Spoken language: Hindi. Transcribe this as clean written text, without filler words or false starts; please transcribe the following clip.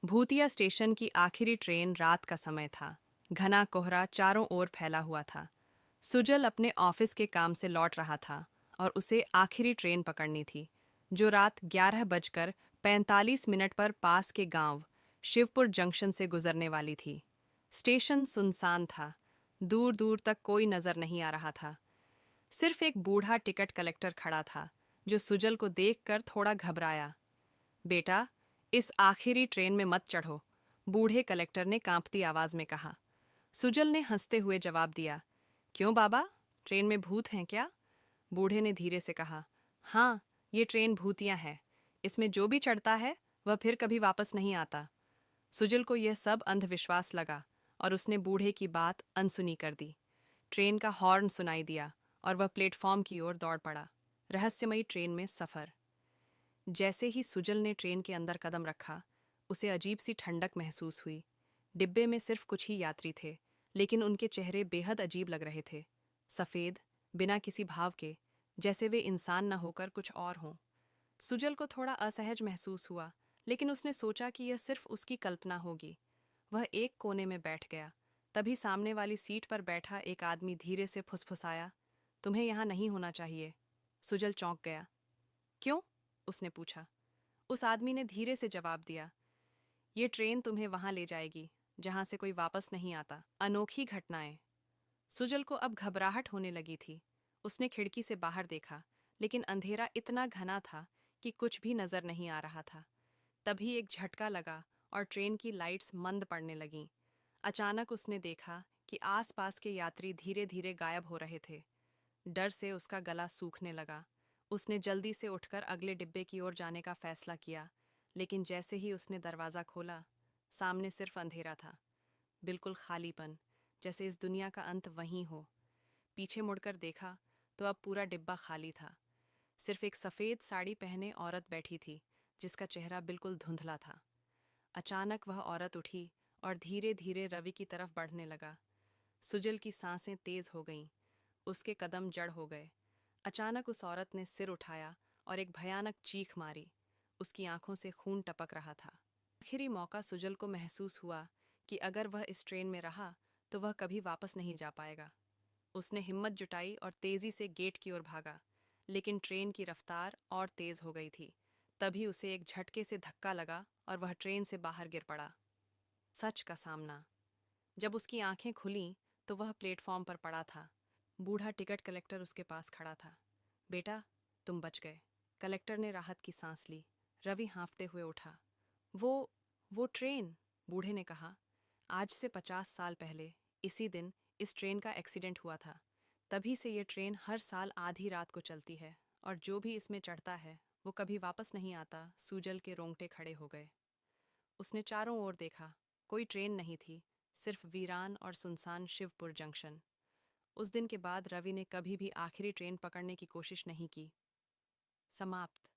भूतिया स्टेशन की आखिरी ट्रेन रात का समय था। घना कोहरा चारों ओर फैला हुआ था। सुजल अपने ऑफिस के काम से लौट रहा था और उसे आखिरी ट्रेन पकड़नी थी, जो रात 11:45 पर पास के गांव शिवपुर जंक्शन से गुजरने वाली थी। स्टेशन सुनसान था। दूर दूर तक कोई नजर नहीं आ रहा था। सिर्फ एक बूढ़ा टिकट कलेक्टर खड़ा था, जो सुजल को देखकर थोड़ा घबराया। बेटा, इस आखिरी ट्रेन में मत चढ़ो, बूढ़े कलेक्टर ने कांपती आवाज में कहा। सुजल ने हंसते हुए जवाब दिया, क्यों बाबा, ट्रेन में भूत हैं क्या? बूढ़े ने धीरे से कहा, हाँ, ये ट्रेन भूतिया है। इसमें जो भी चढ़ता है वह फिर कभी वापस नहीं आता। सुजल को यह सब अंधविश्वास लगा और उसने बूढ़े की बात अनसुनी कर दी। ट्रेन का हॉर्न सुनाई दिया और वह प्लेटफॉर्म की ओर दौड़ पड़ा। रहस्यमयी ट्रेन में सफर। जैसे ही सुजल ने ट्रेन के अंदर कदम रखा, उसे अजीब सी ठंडक महसूस हुई। डिब्बे में सिर्फ कुछ ही यात्री थे, लेकिन उनके चेहरे बेहद अजीब लग रहे थे। सफ़ेद, बिना किसी भाव के, जैसे वे इंसान न होकर कुछ और हों। सुजल को थोड़ा असहज महसूस हुआ, लेकिन उसने सोचा कि यह सिर्फ उसकी कल्पना होगी। वह एक कोने में बैठ गया। तभी सामने वाली सीट पर बैठा एक आदमी धीरे से फुसफुसाया, तुम्हें यहाँ नहीं होना चाहिए। सुजल चौंक गया। क्यों? उसने पूछा। उस आदमी ने धीरे से जवाब दिया, ये ट्रेन तुम्हें वहां ले जाएगी जहां से कोई वापस नहीं आता। अनोखी घटनाएं। सुजल को अब घबराहट होने लगी थी। उसने खिड़की से बाहर देखा, लेकिन अंधेरा इतना घना था कि कुछ भी नजर नहीं आ रहा था। तभी एक झटका लगा और ट्रेन की लाइट्स मंद पड़ने लगीं। अचानक उसने देखा कि आसपास के यात्री धीरे धीरे गायब हो रहे थे। डर से उसका गला सूखने लगा। उसने जल्दी से उठकर अगले डिब्बे की ओर जाने का फैसला किया, लेकिन जैसे ही उसने दरवाज़ा खोला, सामने सिर्फ अंधेरा था। बिल्कुल खालीपन, जैसे इस दुनिया का अंत वहीं हो। पीछे मुड़कर देखा तो अब पूरा डिब्बा खाली था। सिर्फ एक सफ़ेद साड़ी पहने औरत बैठी थी, जिसका चेहरा बिल्कुल धुंधला था। अचानक वह औरत उठी और धीरे धीरे रवि की तरफ बढ़ने लगा। सुजल की सांसें तेज हो गईं। उसके कदम जड़ हो गए। अचानक उस औरत ने सिर उठाया और एक भयानक चीख मारी। उसकी आंखों से खून टपक रहा था। आखिरी मौका सुजल को महसूस हुआ कि अगर वह इस ट्रेन में रहा तो वह कभी वापस नहीं जा पाएगा। उसने हिम्मत जुटाई और तेजी से गेट की ओर भागा, लेकिन ट्रेन की रफ्तार और तेज हो गई थी। तभी उसे एक झटके से धक्का लगा और वह ट्रेन से बाहर गिर पड़ा। सच का सामना। जब उसकी आंखें खुलीं तो वह प्लेटफॉर्म पर पड़ा था। बूढ़ा टिकट कलेक्टर उसके पास खड़ा था। बेटा, तुम बच गए। कलेक्टर ने राहत की सांस ली। रवि हाँफते हुए उठा। वो वो ट्रेन, बूढ़े ने कहा। आज से 50 साल पहले इसी दिन इस ट्रेन का एक्सीडेंट हुआ था। तभी से ये ट्रेन हर साल आधी रात को चलती है, और जो भी इसमें चढ़ता है वो कभी वापस नहीं आता। सूजल के रोंगटे खड़े हो गए। उसने चारों ओर देखा। कोई ट्रेन नहीं थी, सिर्फ वीरान और सुनसान शिवपुर जंक्शन। उस दिन के बाद रवि ने कभी भी आखिरी ट्रेन पकड़ने की कोशिश नहीं की। समाप्त।